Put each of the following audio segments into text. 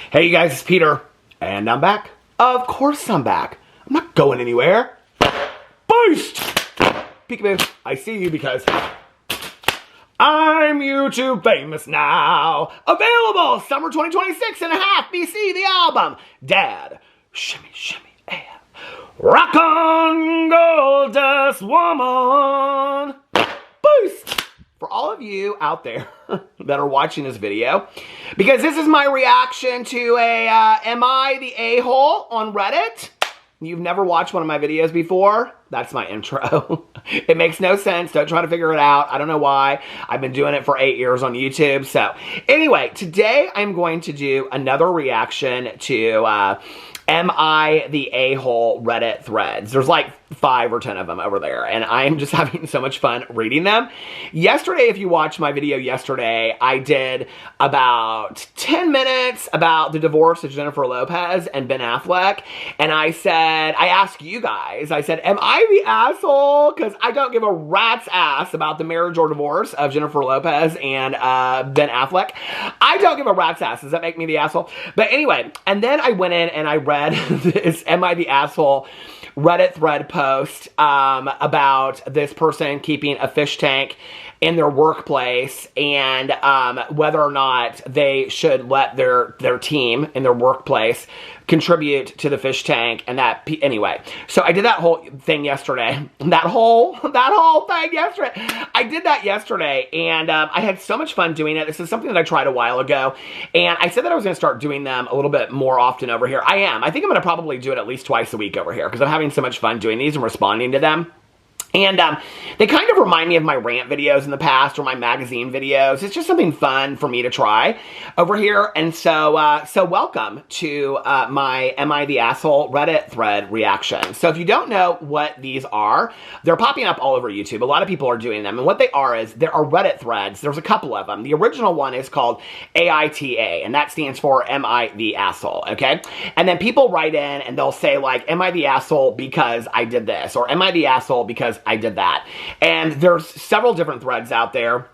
Hey you guys, it's Peter, and I'm back. Of course I'm back. I'm not going anywhere. Boost! Peekaboo, I see you because I'm YouTube famous now. Available summer 2026 and a half BC, the album. Dad, shimmy, shimmy, yeah. Rock on, gold dust woman. Boost! For all of you out there that are watching this video, because this is my reaction to a Am I the A-hole on Reddit? You've never watched one of my videos before? That's my intro. It makes no sense. Don't try to figure it out. I don't know why. I've been doing it for 8 years on YouTube. So anyway, today I'm going to do another reaction to Am I the A-hole Reddit threads. There's like 5 or 10 of them over there, and I'm just having so much fun reading them. Yesterday, if you watched my video yesterday, I did about 10 minutes about the divorce of Jennifer Lopez and Ben Affleck, and I asked you guys, I said, am I the asshole? Because I don't give a rat's ass about the marriage or divorce of Jennifer Lopez and Ben Affleck. I don't give a rat's ass. Does that make me the asshole? But anyway, and then I went in and I read this Am I the Asshole Reddit thread post about this person keeping a fish tank in their workplace and whether or not they should let their team in their workplace contribute to the fish tank. And that, anyway, so I did that whole thing yesterday. That whole thing yesterday. I did that yesterday, and I had so much fun doing it. This is something that I tried a while ago, and I said that I was going to start doing them a little bit more often over here. I am. I think I'm going to probably do it at least twice a week over here because I'm having so much fun doing these and responding to them. And they kind of remind me of my rant videos in the past or my magazine videos. It's just something fun for me to try over here. And so so welcome to my Am I the Asshole Reddit thread reaction. So if you don't know what these are, they're popping up all over YouTube. A lot of people are doing them. And what they are is there are Reddit threads. There's a couple of them. The original one is called AITA, and that stands for Am I the Asshole, okay? And then people write in and they'll say like, am I the asshole because I did this? Or am I the asshole because I did that? And there's several different threads out there.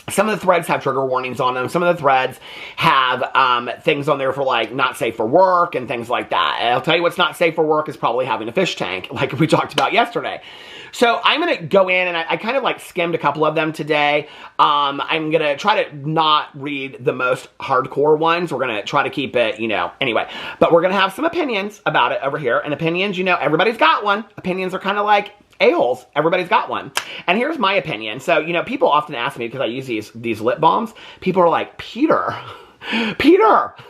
Some of the threads have trigger warnings on them. Some of the threads have things on there for like not safe for work and things like that. And I'll tell you what's not safe for work is probably having a fish tank like we talked about yesterday. So I'm going to go in and I kind of like skimmed a couple of them today. I'm going to try to not read the most hardcore ones. We're going to try to keep it, you know, anyway. But we're going to have some opinions about it over here. And opinions, you know, everybody's got one. Opinions are kind of like a-holes. Everybody's got one. And here's my opinion. So, you know, people often ask me because I use these lip balms. People are like, Peter,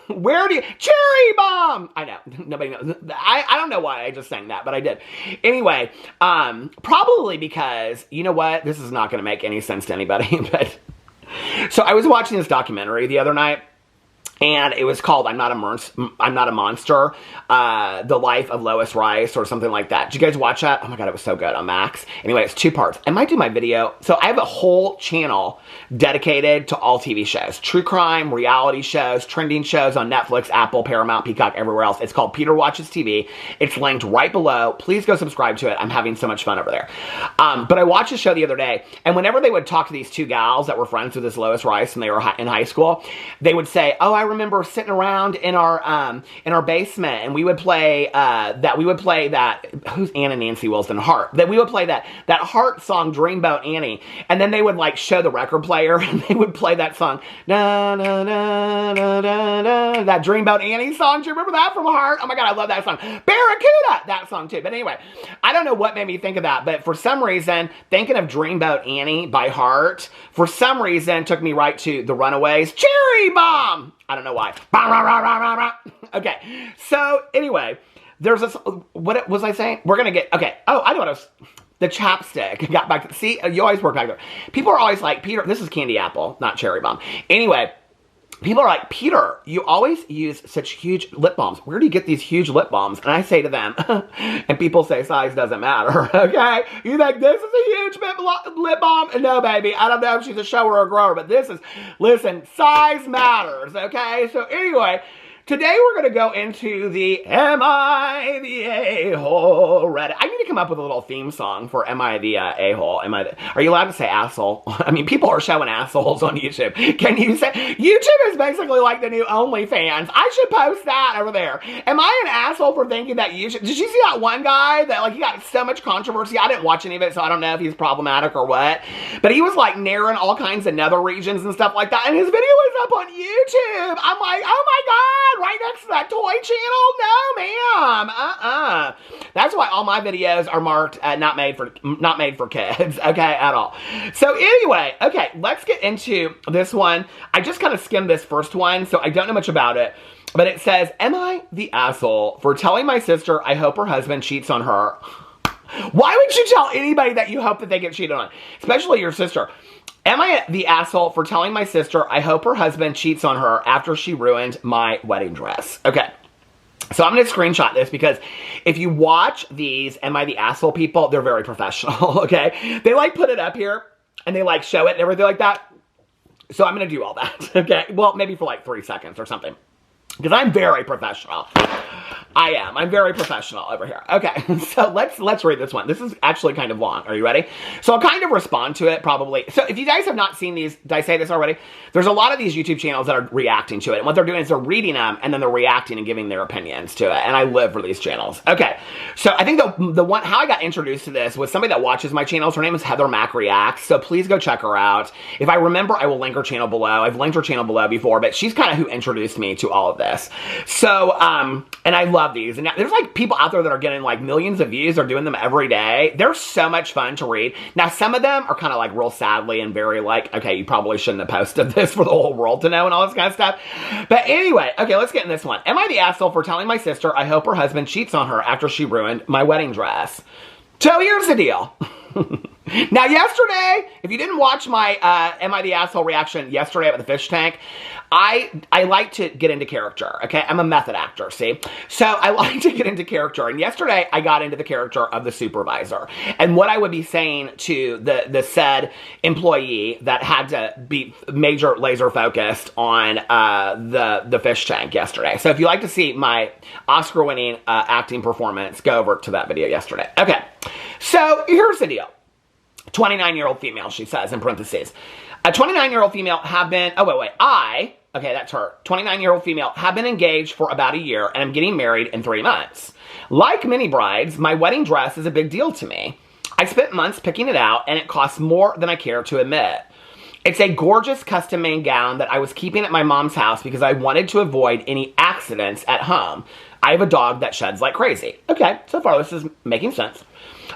where do you... Cherry bomb! I know. Nobody knows. I don't know why I just sang that, but I did. Anyway, probably because, you know what? This is not going to make any sense to anybody, but... So I was watching this documentary the other night, and it was called I'm Not a Monster, The Life of Lois Rice, or something like that. Did you guys watch that? Oh my god, it was so good on Max. Anyway, it's 2 parts. I might do my video. So I have a whole channel dedicated to all TV shows. True crime, reality shows, trending shows on Netflix, Apple, Paramount, Peacock, everywhere else. It's called Peter Watches TV. It's linked right below. Please go subscribe to it. I'm having so much fun over there. But I watched the show the other day, and whenever they would talk to these 2 gals that were friends with this Lois Rice when they were in high school, they would say, oh, I remember sitting around in our basement, and we would play that who's Anna Nancy Wilson Hart, that we would play that Hart song Dreamboat Annie, and then they would like show the record player and they would play that song, na na na na na na, that Dreamboat Annie song. Do you remember that from Hart? Oh my god, I love that song. Barracuda, that song too. But anyway, I don't know what made me think of that, but for some reason thinking of Dreamboat Annie by Hart for some reason took me right to The Runaways, Cherry Bomb. I don't know why. Okay, so anyway, there's this, what was I saying? We're gonna get, okay, oh, I know what I was, the chapstick. Got back to, see, you always work back there. People are always like, Peter, this is candy apple, not cherry bomb. Anyway, people are like, Peter, you always use such huge lip balms. Where do you get these huge lip balms? And I say to them, and people say size doesn't matter, okay? You think this is a huge lip balm? No, baby, I don't know if she's a shower or a grower, but this is, listen, size matters, okay? So anyway, Today we're going to go into the Am I the A-hole Reddit. I need to come up with a little theme song for Am I the A-hole? Are you allowed to say asshole? I mean, people are showing assholes on YouTube. Can you say? YouTube is basically like the new OnlyFans. I should post that over there. Am I an asshole for thinking that you should? Did you see that one guy that like he got so much controversy? I didn't watch any of it, so I don't know if he's problematic or what. But he was like narrowing all kinds of nether regions and stuff like that, and his video was up on YouTube. I'm like, oh my God, right next to that toy channel? No, ma'am. That's why all my videos are marked not made for kids, okay, at all. So anyway, okay, let's get into this one. I just kind of skimmed this first one, so I don't know much about it. But it says, am I the asshole for telling my sister I hope her husband cheats on her? Why would you tell anybody that you hope that they get cheated on? Especially your sister. Am I the asshole for telling my sister I hope her husband cheats on her after she ruined my wedding dress? Okay. So I'm going to screenshot this because if you watch these Am I the Asshole people, they're very professional, okay? They like put it up here and they like show it and everything like that. So I'm going to do all that, okay? Well, maybe for like 3 seconds or something. Because I'm very professional. I am. I'm very professional over here. Okay, so let's read this one. This is actually kind of long. Are you ready? So I'll kind of respond to it probably. So if you guys have not seen these, did I say this already? There's a lot of these YouTube channels that are reacting to it. And what they're doing is they're reading them and then they're reacting and giving their opinions to it. And I live for these channels. Okay, so I think the one, how I got introduced to this was somebody that watches my channels. Her name is Heather Mac Reacts. So please go check her out. If I remember, I will link her channel below. I've linked her channel below before, but she's kind of who introduced me to all of this. So, and I love these. And now, there's like people out there that are getting like millions of views. They're doing them every day. They're so much fun to read. Now, some of them are kind of like real sadly and very like, okay, you probably shouldn't have posted this for the whole world to know and all this kind of stuff. But anyway, okay, let's get in this one. Am I the asshole for telling my sister I hope her husband cheats on her after she ruined my wedding dress? So here's the deal. Now, yesterday, if you didn't watch my Am I the Asshole reaction yesterday about the fish tank, I like to get into character, okay? I'm a method actor, see? So I like to get into character. And yesterday, I got into the character of the supervisor. And what I would be saying to the said employee that had to be major laser focused on the fish tank yesterday. So if you like to see my Oscar-winning acting performance, go over to that video yesterday. Okay, so here's the deal. 29-year-old female, she says in parentheses. A 29-year-old female have been, okay, that's her. 29-year-old female have been engaged for about a year and I'm getting married in 3 months. Like many brides, my wedding dress is a big deal to me. I spent months picking it out and it costs more than I care to admit. It's a gorgeous custom-made gown that I was keeping at my mom's house because I wanted to avoid any accidents at home. I have a dog that sheds like crazy. Okay, so far this is making sense.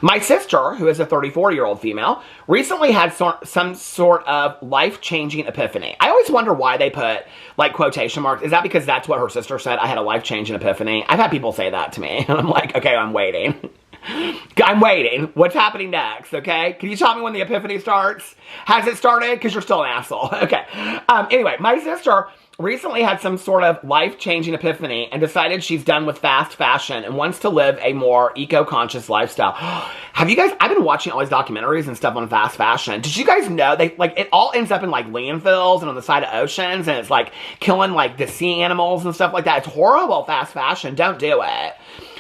My sister, who is a 34-year-old female, recently had some sort of life-changing epiphany. I always wonder why they put, like, quotation marks. Is that because that's what her sister said? I had a life-changing epiphany. I've had people say that to me. And I'm like, okay, I'm waiting. I'm waiting. What's happening next, okay? Can you tell me when the epiphany starts? Has it started? Because you're still an asshole. Okay. Anyway, my sister recently had some sort of life-changing epiphany and decided she's done with fast fashion and wants to live a more eco-conscious lifestyle. Have you guys, I've been watching all these documentaries and stuff on fast fashion. Did you guys know they, like, it all ends up in like landfills and on the side of oceans and it's like killing like the sea animals and stuff like that. It's horrible, fast fashion. Don't do it.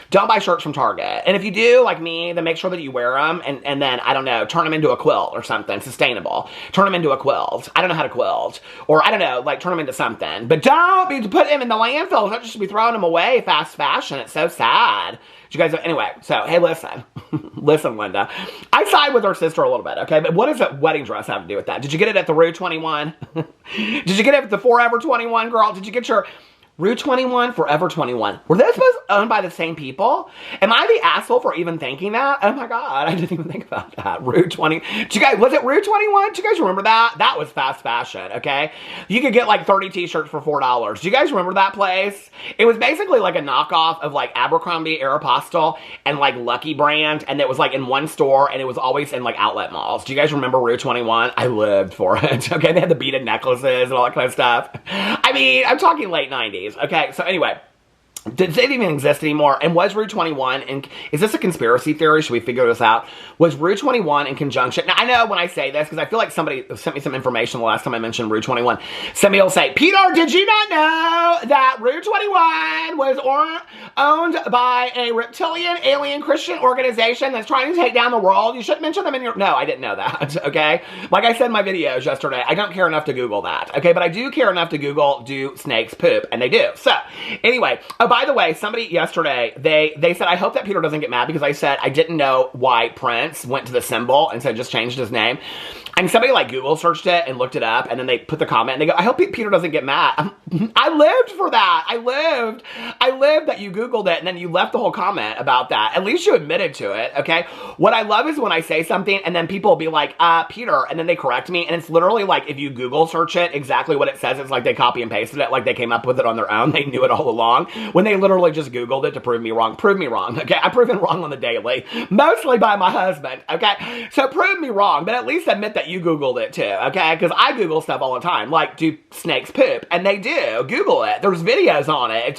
Don't buy shirts from Target. And if you do, like me, then make sure that you wear them and then, I don't know, turn them into a quilt or something sustainable. Turn them into a quilt. I don't know how to quilt. Or, I don't know, like, turn them into something. But don't be put them in the landfills. Don't just be throwing them away, fast fashion. It's so sad. You guys, anyway, so, hey, listen. Listen, Linda. I side with her sister a little bit, okay? But what does a wedding dress have to do with that? Did you get it at the Rue 21? Did you get it at the Forever 21, girl? Did you get your Rue 21, Forever 21. Were those both owned by the same people? Am I the asshole for even thinking that? Oh my God, I didn't even think about that. Rue 20. Did you guys, was it Rue 21? Do you guys remember that? That was fast fashion, okay? You could get like 30 t-shirts for $4. Do you guys remember that place? It was basically like a knockoff of like Abercrombie, Aeropostale, and like Lucky Brand, and it was like in one store, and it was always in like outlet malls. Do you guys remember Rue 21? I lived for it, okay? They had the beaded necklaces and all that kind of stuff. I mean, I'm talking late 90s. Okay, so anyway, Did it even exist anymore? And was Rue 21, and is this a conspiracy theory? Should we figure this out? Was Rue 21 in conjunction? Now, I know when I say this, because I feel like somebody sent me some information the last time I mentioned Rue 21. Somebody will say, Peter, did you not know that Rue 21 was owned by a reptilian alien Christian organization that's trying to take down the world? You shouldn't mention them in your... No, I didn't know that, okay? Like I said in my videos yesterday, I don't care enough to Google that, okay? But I do care enough to Google, do snakes poop? And they do. So, anyway... by the way, somebody yesterday, they said, I hope that Peter doesn't get mad because I said I didn't know why Prince went to the symbol and so just changed his name. And somebody like Google searched it and looked it up, and then they put the comment and they go, I hope Peter doesn't get mad. I lived for that. I lived that you Googled it and then you left the whole comment about that. At least you admitted to it, okay? What I love is when I say something and then people will be like, Peter, and then they correct me, and it's literally like if you Google search it, exactly what it says, it's like they copy and pasted it, like they came up with it on their own. They knew it all along. When they literally just Googled it to prove me wrong. Prove me wrong, okay? I'm proven wrong on the daily. Mostly by my husband, okay? So prove me wrong, but at least admit that you Googled it too, okay? Because I Google stuff all the time, like, do snakes poop? And they do. Google it. There's videos on it. It's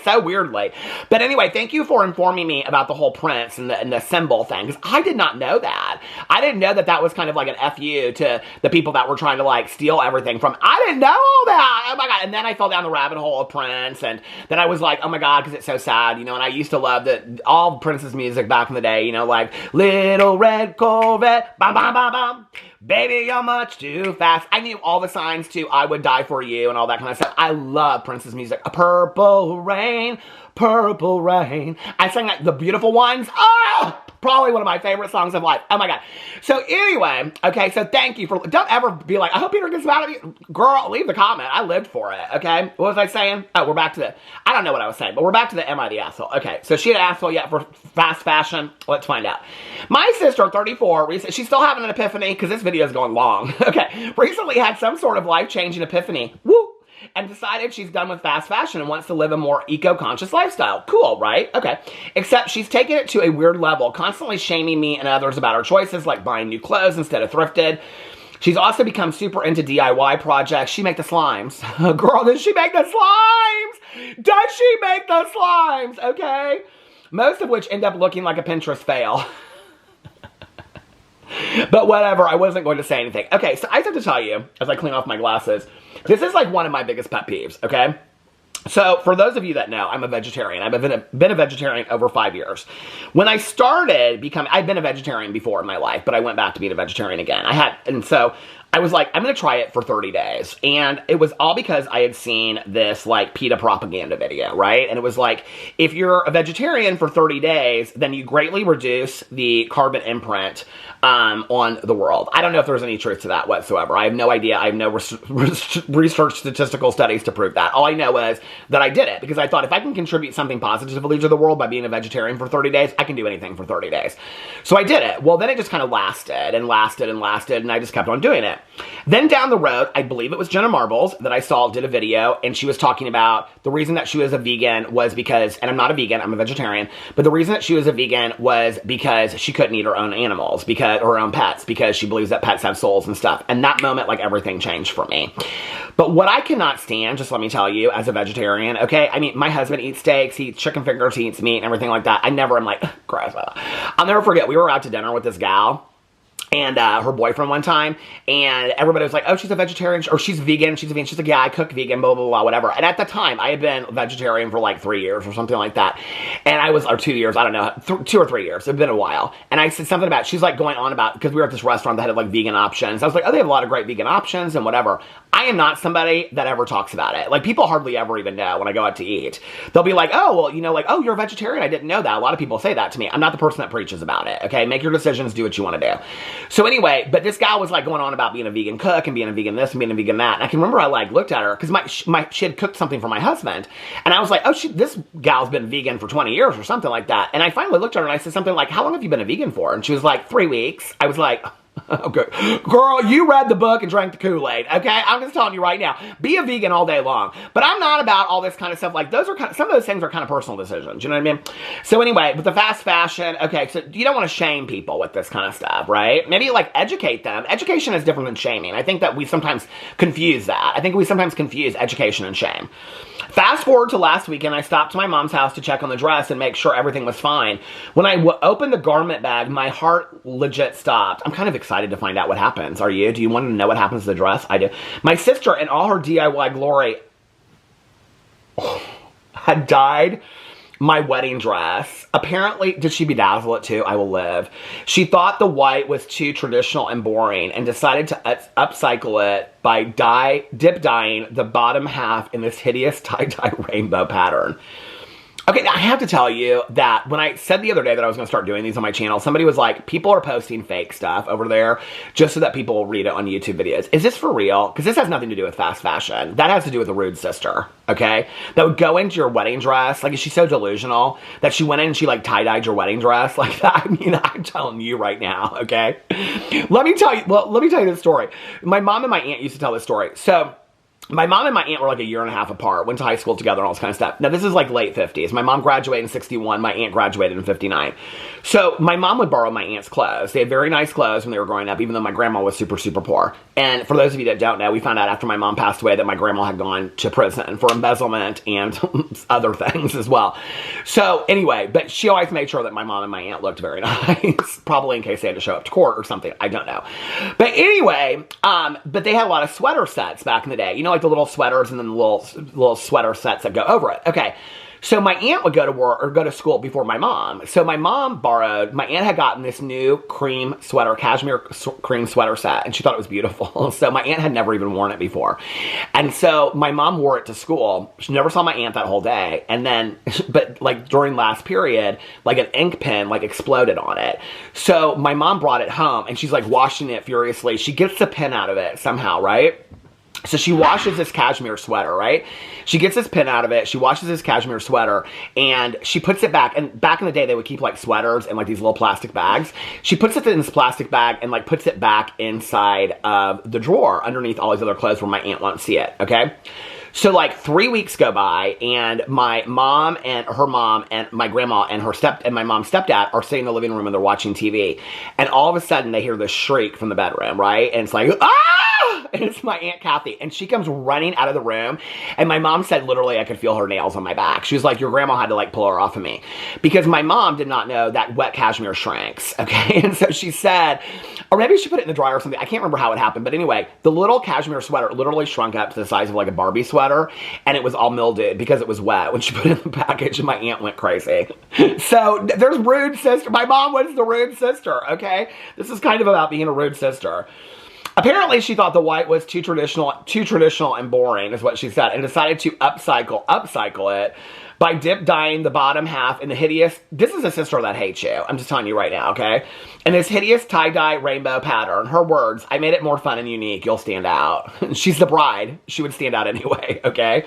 so weirdly. But anyway, thank you for informing me about the whole Prince and the symbol thing, because I did not know that. I didn't know that that was kind of like an FU to the people that were trying to like steal everything from. I didn't know all that. Oh my God. And then I fell down the rabbit hole of Prince, and then I was like, oh my God, because it's so sad, you know, and I used to love all Prince's music back in the day, you know, like Little Red Corvette, bam, bam, bam, bam. Baby, you're much too fast. I knew all the signs to I Would Die For You and all that kind of stuff. I love Prince's music. Purple Rain, Purple Rain. I sang like The Beautiful Ones. Oh, probably one of my favorite songs of life. Oh my God. So anyway, okay, so thank you for, don't ever be like, I hope Peter gets mad at me. Girl, leave the comment. I lived for it, okay? What was I saying? Oh, we're back to the, I don't know what I was saying, but we're back to the Am I the Asshole? Okay, so she an asshole yet for fast fashion? Let's find out. My sister, 34, she's still having an epiphany because this video is going long. Okay, recently had some sort of life-changing epiphany. Woo! And decided she's done with fast fashion and wants to live a more eco-conscious lifestyle. Cool, right? Okay. Except she's taken it to a weird level, constantly shaming me and others about her choices, like buying new clothes instead of thrifted. She's also become super into DIY projects. She make the slimes. Girl, does she make the slimes? Does she make the slimes? Okay. Most of which end up looking like a Pinterest fail. But whatever, I wasn't going to say anything. Okay, so I have to tell you, as I clean off my glasses, this is like one of my biggest pet peeves, okay? So, for those of you that know, I'm a vegetarian. I've been a vegetarian over 5 years. When I started becoming, I'd been a vegetarian before in my life, but I went back to being a vegetarian again. And so, I was like, I'm going to try it for 30 days. And it was all because I had seen this, like, PETA propaganda video, right? And it was like, if you're a vegetarian for 30 days, then you greatly reduce the carbon imprint on the world. I don't know if there's any truth to that whatsoever. I have no idea. I have no research statistical studies to prove that. All I know is that I did it because I thought if I can contribute something positively to the world by being a vegetarian for 30 days, I can do anything for 30 days. So I did it. Well, then it just kind of lasted and lasted and lasted, and I just kept on doing it. Then down the road, I believe it was Jenna Marbles that I saw did a video, and she was talking about the reason that she was a vegan was because, and I'm not a vegan, I'm a vegetarian, but the reason that she was a vegan was because she couldn't eat her own animals, because her own pets, because she believes that pets have souls and stuff. And that moment, like, everything changed for me. But what I cannot stand, just let me tell you, as a vegetarian, okay, I mean, my husband eats steaks, he eats chicken fingers, he eats meat and everything like that. I never am like, gross. I'll never forget, we were out to dinner with this gal and her boyfriend one time, and everybody was like, oh, she's a vegetarian, or she's vegan, she's like, yeah, I cook vegan, blah, blah, blah, whatever. And at the time, I had been vegetarian for like 3 years or something like that. And I was, or 2 years, I don't know, 2 or 3 years. It's been a while. And I said something about, she's like going on about, because we were at this restaurant that had like vegan options. I was like, oh, they have a lot of great vegan options and whatever. I am not somebody that ever talks about it. Like, people hardly ever even know when I go out to eat. They'll be like, oh, well, you know, like, oh, you're a vegetarian, I didn't know that. A lot of people say that to me. I'm not the person that preaches about it, okay? Make your decisions, do what you want to do. So anyway, but this gal was like going on about being a vegan cook and being a vegan this and being a vegan that. And I can remember I like looked at her because she had cooked something for my husband. And I was like, oh, this gal's been vegan for 20 years or something like that. And I finally looked at her and I said something like, how long have you been a vegan for? And she was like, 3 weeks. I was like, okay, girl, you read the book and drank the Kool-Aid, okay? I'm just telling you right now, be a vegan all day long. But I'm not about all this kind of stuff. Like, those are some of those things are kind of personal decisions, you know what I mean? So anyway, with the fast fashion, okay, so you don't want to shame people with this kind of stuff, right? Maybe, like, educate them. Education is different than shaming. I think that we sometimes confuse that. I think we sometimes confuse education and shame. Fast forward to last weekend, I stopped to my mom's house to check on the dress and make sure everything was fine. When I opened the garment bag, my heart legit stopped. I'm kind of excited to find out what happens. Are you? Do you want to know what happens to the dress? I do. My sister, in all her DIY glory, had dyed my wedding dress. Apparently, did she bedazzle it too? I will live. She thought the white was too traditional and boring and decided to upcycle it by dip dyeing the bottom half in this hideous tie-dye rainbow pattern. Okay, now I have to tell you that when I said the other day that I was going to start doing these on my channel, somebody was like, people are posting fake stuff over there just so that people will read it on YouTube videos. Is this for real? Because this has nothing to do with fast fashion. That has to do with a rude sister, okay? That would go into your wedding dress. Like, is she so delusional that she went in and she, like, tie-dyed your wedding dress like that? I mean, I'm telling you right now, okay? Let me tell you this story. My mom and my aunt used to tell this story. So, my mom and my aunt were like a year and a half apart, went to high school together and all this kind of stuff. Now, this is like late 50s. My mom graduated in 61. My aunt graduated in 59. So my mom would borrow my aunt's clothes. They had very nice clothes when they were growing up, even though my grandma was super, super poor. And for those of you that don't know, we found out after my mom passed away that my grandma had gone to prison for embezzlement and other things as well. So anyway, but she always made sure that my mom and my aunt looked very nice, probably in case they had to show up to court or something. I don't know. But anyway, but they had a lot of sweater sets back in the day. You know, like the little sweaters and then the little sweater sets that go over it. Okay. So my aunt would go to work or go to school before my mom. So my aunt had gotten this new cream sweater, cashmere cream sweater set, and she thought it was beautiful. So my aunt had never even worn it before. And so my mom wore it to school. She never saw my aunt that whole day. And then, but like during last period, like an ink pen like exploded on it. So my mom brought it home and she's like washing it furiously. She gets the pen out of it somehow, right? So she washes this cashmere sweater, right? She gets this pin out of it. She washes this cashmere sweater and she puts it back. And back in the day, they would keep like sweaters in like these little plastic bags. She puts it in this plastic bag and like puts it back inside of the drawer underneath all these other clothes where my aunt won't see it, okay? So like 3 weeks go by and my mom and her mom and my grandma and my mom's stepdad are sitting in the living room and they're watching TV. And all of a sudden they hear this shriek from the bedroom, right? And it's like, ah! And it's my Aunt Kathy. And she comes running out of the room. And my mom said literally I could feel her nails on my back. She was like, your grandma had to like pull her off of me. Because my mom did not know that wet cashmere shrinks, okay? And so she said, or maybe she put it in the dryer or something. I can't remember how it happened. But anyway, the little cashmere sweater literally shrunk up to the size of like a Barbie sweater. And it was all mildewed because it was wet when she put it in the package and my aunt went crazy. So there's rude sister. My mom was the rude sister, okay? This is kind of about being a rude sister. Apparently, she thought the white was too traditional and boring, is what she said, and decided to upcycle it by dip dyeing the bottom half in the hideous, this is a sister that hates you, I'm just telling you right now, okay? In this hideous tie-dye rainbow pattern, her words, I made it more fun and unique, you'll stand out. She's the bride, she would stand out anyway, okay?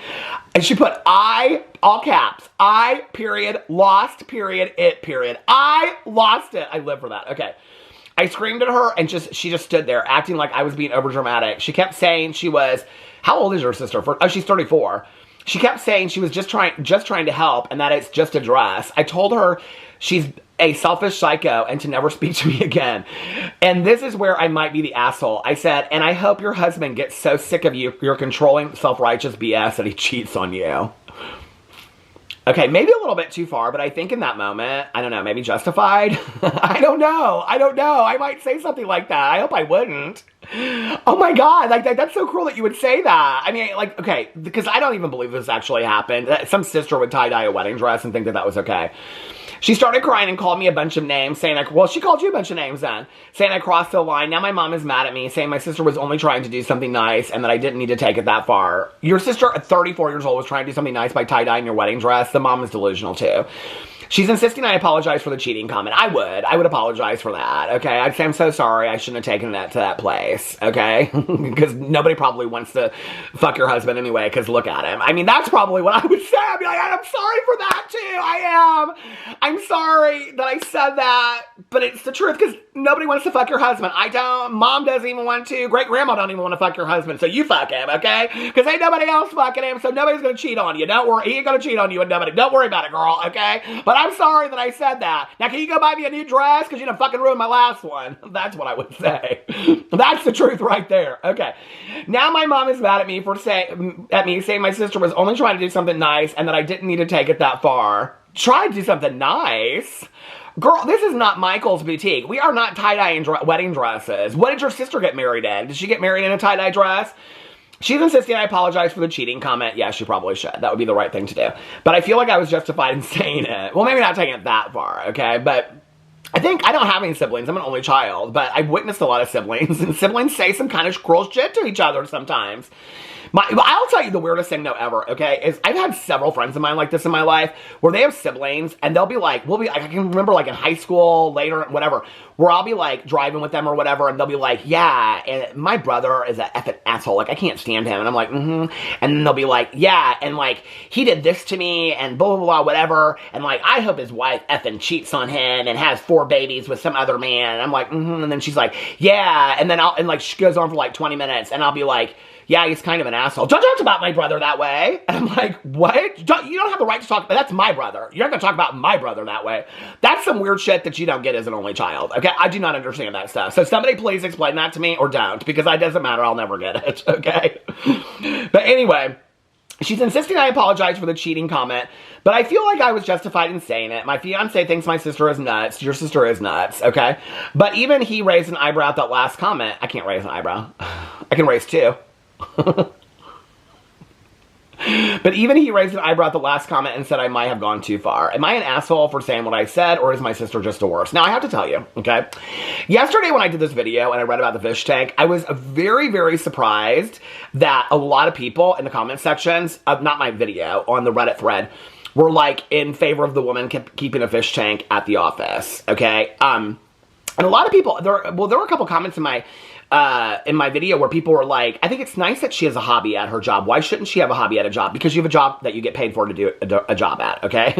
And she put I, all caps, I, period, lost, period, it, period. I lost it. I live for that, okay. I screamed at her and she just stood there acting like I was being overdramatic. She kept saying she was, how old is your sister? Oh, she's 34. She kept saying she was just trying to help and that it's just a dress. I told her she's a selfish psycho and to never speak to me again. And this is where I might be the asshole. I said, and I hope your husband gets so sick of your controlling self-righteous BS that he cheats on you. Okay, maybe a little bit too far, but I think in that moment, I don't know, maybe justified? I don't know. I might say something like that. I hope I wouldn't. Oh my God, like that's so cruel that you would say that. I mean, like, okay, because I don't even believe this actually happened. Some sister would tie-dye a wedding dress and think that that was okay. She started crying and called me a bunch of names, saying, well, she called you a bunch of names then, saying I crossed the line. Now my mom is mad at me, saying my sister was only trying to do something nice and that I didn't need to take it that far. Your sister at 34 years old was trying to do something nice by tie-dyeing your wedding dress. The mom is delusional too. She's insisting I apologize for the cheating comment. I would apologize for that, okay? I'd say I'm so sorry. I shouldn't have taken that to that place, okay? Because nobody probably wants to fuck your husband anyway, because look at him. I mean, that's probably what I would say. I'd be like, I'm sorry for that too. I am. I'm sorry that I said that, but it's the truth because nobody wants to fuck your husband. I don't. Mom doesn't even want to. Great grandma don't even want to fuck your husband, so you fuck him, okay? Because ain't nobody else fucking him, so nobody's gonna cheat on you. Don't worry. He ain't gonna cheat on you and nobody. Don't worry about it, girl, okay? But I'm sorry that I said that. Now, can you go buy me a new dress? Because you done fucking ruined my last one. That's what I would say. That's the truth right there. Okay. Now my mom is mad at me for saying my sister was only trying to do something nice and that I didn't need to take it that far. Try to do something nice. Girl, this is not Michael's boutique. We are not tie-dye wedding dresses. What did your sister get married in? Did she get married in a tie-dye dress? She's insisting I apologize for the cheating comment. Yeah, she probably should. That would be the right thing to do. But I feel like I was justified in saying it. Well, maybe not taking it that far, okay? But I don't have any siblings. I'm an only child. But I've witnessed a lot of siblings. And siblings say some kind of cruel shit to each other sometimes. I'll tell you the weirdest thing though ever, okay, is I've had several friends of mine like this in my life where they have siblings and they'll be like, I can remember like in high school, later, whatever, where I'll be like driving with them or whatever and they'll be like, yeah, and my brother is an effing asshole, like I can't stand him. And I'm like, and then they'll be like, yeah, and like he did this to me and blah, blah, blah, whatever. And like, I hope his wife effing cheats on him and has 4 babies with some other man. And I'm like, and then she's like, yeah. And then she goes on for like 20 minutes and I'll be like, yeah, he's kind of an asshole. Don't talk about my brother that way. And I'm like, what? You don't have the right to talk about, that's my brother. You're not going to talk about my brother that way. That's some weird shit that you don't get as an only child. Okay, I do not understand that stuff. So somebody please explain that to me or don't, because it doesn't matter. I'll never get it. Okay. But anyway, she's insisting I apologize for the cheating comment, but I feel like I was justified in saying it. My fiance thinks my sister is nuts. Your sister is nuts, okay? But even he raised an eyebrow at that last comment. I can't raise an eyebrow. I can raise 2. But even he raised an eyebrow at the last comment and said I might have gone too far. Am I an asshole for saying what I said, or is my sister just a worse? Now, I have to tell you, okay? Yesterday when I did this video and I read about the fish tank, I was very, very surprised that a lot of people in the comment sections, of not my video, on the Reddit thread, were like in favor of the woman keeping a fish tank at the office, okay? And a lot of people, there were a couple comments in my video where people were like, I think it's nice that she has a hobby at her job. Why shouldn't she have a hobby at a job? Because you have a job that you get paid for to do a job at, okay?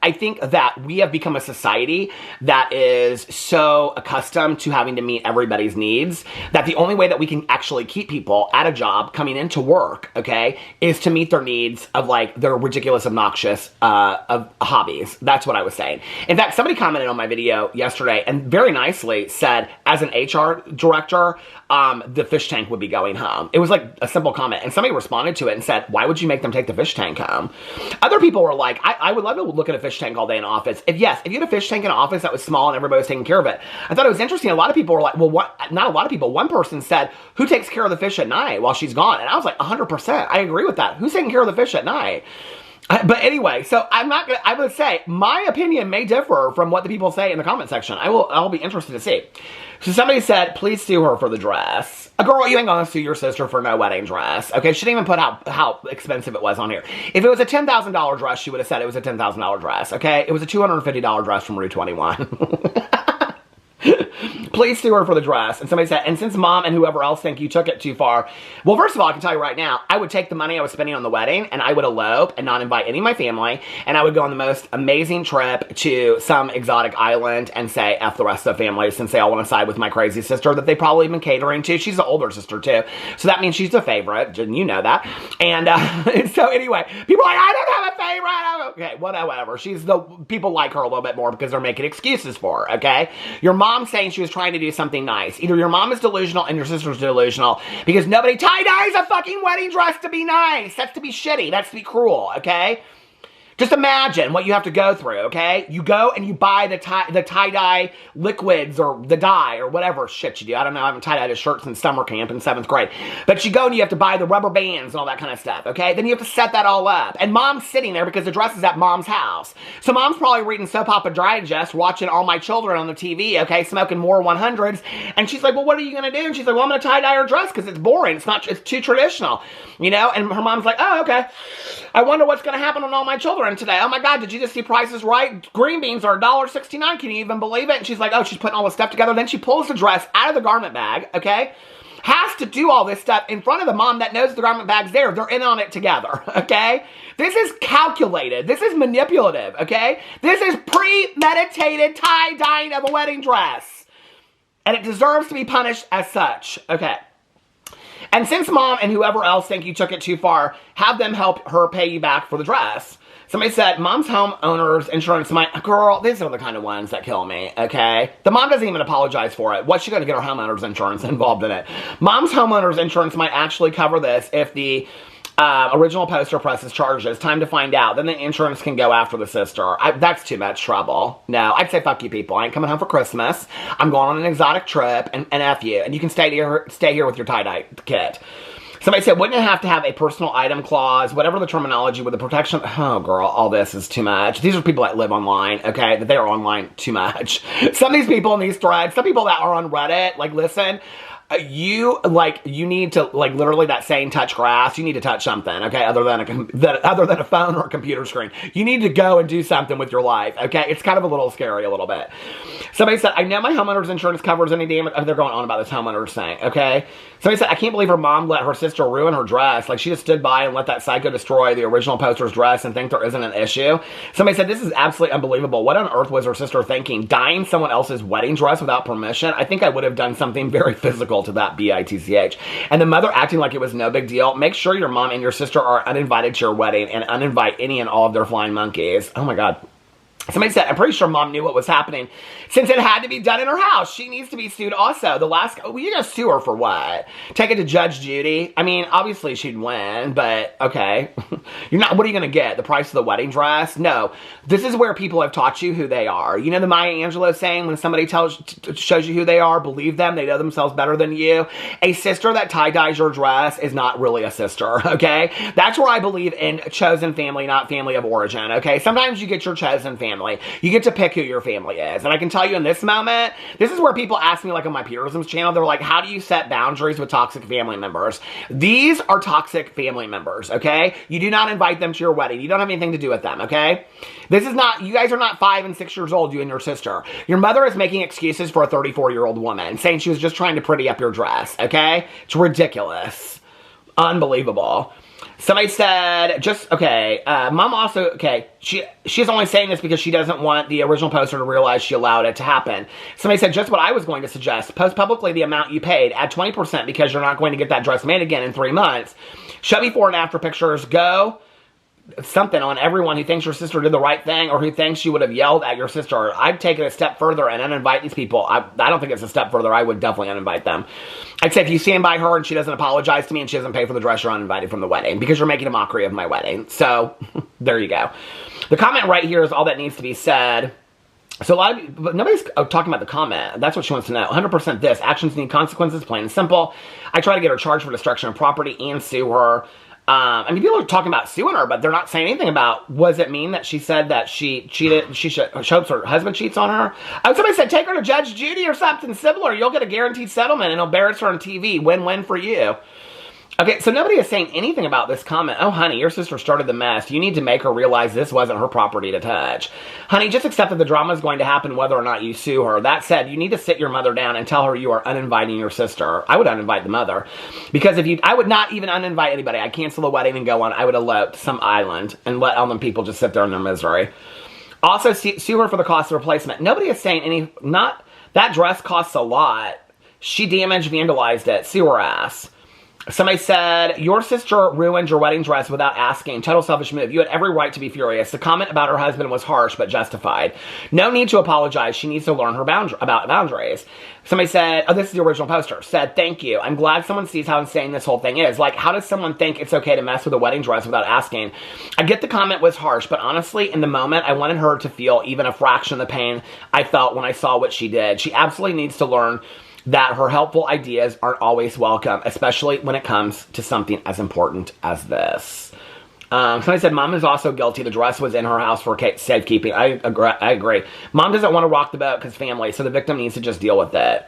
I think that we have become a society that is so accustomed to having to meet everybody's needs that the only way that we can actually keep people at a job coming into work, okay, is to meet their needs of like their ridiculous, obnoxious of hobbies. That's what I was saying. In fact, somebody commented on my video yesterday and very nicely said, as an HR director, the fish tank would be going home. It was like a simple comment. And somebody responded to it and said, why would you make them take the fish tank home? Other people were like, I would love to look at a fish tank all day in office. If you had a fish tank in an office that was small and everybody was taking care of it. I thought it was interesting. A lot of people were like, well, what? Not a lot of people. One person said, who takes care of the fish at night while she's gone? And I was like, 100%. I agree with that. Who's taking care of the fish at night? But anyway, so I would say my opinion may differ from what the people say in the comment section. I'll be interested to see. So somebody said, please sue her for the dress. Girl, you ain't gonna sue your sister for no wedding dress. Okay, she didn't even put how expensive it was on here. If it was a $10,000 dress, she would have said it was a $10,000 dress, okay? It was a $250 dress from Rue 21. Please sue her for the dress. And somebody said, and since mom and whoever else think you took it too far, well, first of all, I can tell you right now, I would take the money I was spending on the wedding and I would elope and not invite any of my family, and I would go on the most amazing trip to some exotic island and say F the rest of the family, since they all want to side with my crazy sister that they've probably been catering to. She's the older sister too, so that means she's the favorite, and you know that. And so anyway, people are like, I don't have a favorite. Okay, whatever. People like her a little bit more because they're making excuses for her, okay? Your mom saying she was trying to do something nice. Either your mom is delusional and your sister's delusional, because nobody tie-dyes a fucking wedding dress to be nice. That's to be shitty. That's to be cruel, okay? Just imagine what you have to go through, okay? You go and you buy the tie-dye liquids or the dye or whatever shit you do. I don't know. I haven't tie-dyed a shirt since summer camp in 7th grade. But you go and you have to buy the rubber bands and all that kind of stuff, okay? Then you have to set that all up. And mom's sitting there because the dress is at mom's house. So mom's probably reading Soap Opera Digest, watching All My Children on the TV, okay? Smoking more 100s. And she's like, well, what are you going to do? And she's like, well, I'm going to tie-dye her dress because it's boring. It's too traditional, you know? And her mom's like, oh, okay. I wonder what's going to happen on All My Children today. Oh my God, did you just see Prices Right? Green beans are $1.69. Can you even believe it? And she's like, oh, she's putting all this stuff together. Then she pulls the dress out of the garment bag, okay? has to do all this stuff in front of the mom that knows the garment bag's there. They're in on it together, okay? This is calculated. This is manipulative, okay? This is premeditated tie-dyeing of a wedding dress. And it deserves to be punished as such, okay? And since mom and whoever else think you took it too far, have them help her pay you back for the dress. Somebody said, mom's homeowners insurance might... Girl, these are the kind of ones that kill me, okay? The mom doesn't even apologize for it. What's she going to get her homeowners insurance involved in it? Mom's homeowners insurance might actually cover this if the original poster presses charges. Time to find out. Then the insurance can go after the sister. That's too much trouble. No, I'd say fuck you people. I ain't coming home for Christmas. I'm going on an exotic trip and F you. And you can stay here with your tie-dye kit. Somebody said, wouldn't it have to have a personal item clause, whatever the terminology with the protection? Oh, girl, all this is too much. These are people that live online, okay? That they are online too much. Some of these people in these threads, some people that are on Reddit, like, listen, you need to, like, literally that saying, touch grass, you need to touch something, okay? Other than a phone or a computer screen. You need to go and do something with your life, okay? It's kind of a little scary a little bit. Somebody said, I know my homeowner's insurance covers any damage. Oh, they're going on about this homeowner's thing, okay? Somebody said, I can't believe her mom let her sister ruin her dress. Like, she just stood by and let that psycho destroy the original poster's dress and think there isn't an issue. Somebody said, this is absolutely unbelievable. What on earth was her sister thinking? Dyeing someone else's wedding dress without permission? I think I would have done something very physical to that, bitch. And the mother acting like it was no big deal. Make sure your mom and your sister are uninvited to your wedding and uninvite any and all of their flying monkeys. Oh my God. Somebody said, I'm pretty sure mom knew what was happening since it had to be done in her house. She needs to be sued also. Well, you're going to sue her for what? Take it to Judge Judy? I mean, obviously she'd win, but okay. What are you going to get? The price of the wedding dress? No. This is where people have taught you who they are. You know the Maya Angelou saying, when somebody shows you who they are, believe them. They know themselves better than you. A sister that tie-dyes your dress is not really a sister, okay? That's where I believe in chosen family, not family of origin, okay? Sometimes you get your chosen family. You get to pick who your family is. And I can tell you in this moment, this is where people ask me, like on my Peterisms channel, they're like, how do you set boundaries with toxic family members? These are toxic family members, okay? You do not invite them to your wedding. You don't have anything to do with them, okay? This is not, you guys are not 5 and 6 years old, you and your sister. Your mother is making excuses for a 34-year-old woman, saying she was just trying to pretty up your dress, okay? It's ridiculous. Unbelievable. Somebody said, mom also, she's only saying this because she doesn't want the original poster to realize she allowed it to happen. Somebody said, just what I was going to suggest. Post publicly the amount you paid. Add 20% because you're not going to get that dress made again in 3 months. Show before and after pictures. Go something on everyone who thinks your sister did the right thing or who thinks she would have yelled at your sister. I'd take it a step further and uninvite these people. I don't think it's a step further. I would definitely uninvite them. I'd say if you stand by her and she doesn't apologize to me and she doesn't pay for the dress, you're uninvited from the wedding because you're making a mockery of my wedding. So, there you go. The comment right here is all that needs to be said. So but nobody's talking about the comment. That's what she wants to know. 100% this. Actions need consequences, plain and simple. I try to get her charged for destruction of property and sue her. I mean, people are talking about suing her, but they're not saying anything about, was it mean that she said that she cheated, she hopes her husband cheats on her? Somebody said, take her to Judge Judy or something similar. You'll get a guaranteed settlement and embarrass her on TV. Win-win for you. Okay, so nobody is saying anything about this comment. Oh, honey, your sister started the mess. You need to make her realize this wasn't her property to touch. Honey, just accept that the drama is going to happen whether or not you sue her. That said, you need to sit your mother down and tell her you are uninviting your sister. I would uninvite the mother. Because I would not even uninvite anybody. I'd cancel the wedding and go on. I would elope to some island and let all them people just sit there in their misery. Also, sue her for the cost of replacement. Nobody is saying that dress costs a lot. She damaged, vandalized it. Sue her ass. Somebody said, your sister ruined your wedding dress without asking. Total selfish move. You had every right to be furious. The comment about her husband was harsh but justified. No need to apologize. She needs to learn her boundaries. Somebody said, oh, this is the original poster. Said, thank you. I'm glad someone sees how insane this whole thing is. Like, how does someone think it's okay to mess with a wedding dress without asking? I get the comment was harsh, but honestly, in the moment, I wanted her to feel even a fraction of the pain I felt when I saw what she did. She absolutely needs to learn that her helpful ideas aren't always welcome, especially when it comes to something as important as this. Somebody said, Mom is also guilty. The dress was in her house for safekeeping. I agree. Mom doesn't want to rock the boat because family, so the victim needs to just deal with it.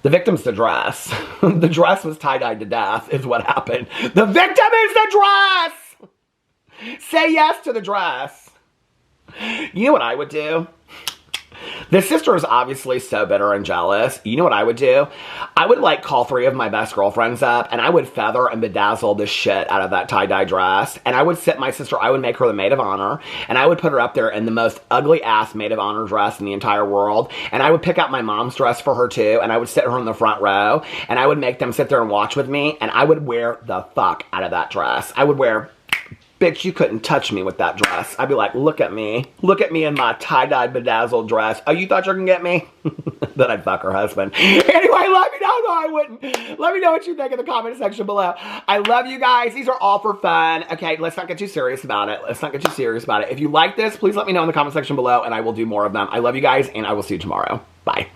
The victim's the dress. The dress was tie-dyed to death is what happened. The victim is the dress! Say yes to the dress. You know what I would do? The sister is obviously so bitter and jealous. You know what I would do? I would like call 3 of my best girlfriends up and I would feather and bedazzle the shit out of that tie-dye dress. And I would sit my sister, I would make her the maid of honor, and I would put her up there in the most ugly ass maid of honor dress in the entire world. And I would pick out my mom's dress for her too, and I would sit her in the front row, and I would make them sit there and watch with me, and I would wear the fuck out of that dress. I would wear, bitch, you couldn't touch me with that dress. I'd be like, look at me in my tie-dyed bedazzled dress. Oh, you thought you were gonna get me? Then I'd fuck her husband. Anyway, let me know. No, I wouldn't. Let me know what you think in the comment section below. I love you guys. These are all for fun. Okay, let's not get too serious about it. If you like this, please let me know in the comment section below, and I will do more of them. I love you guys, and I will see you tomorrow. Bye.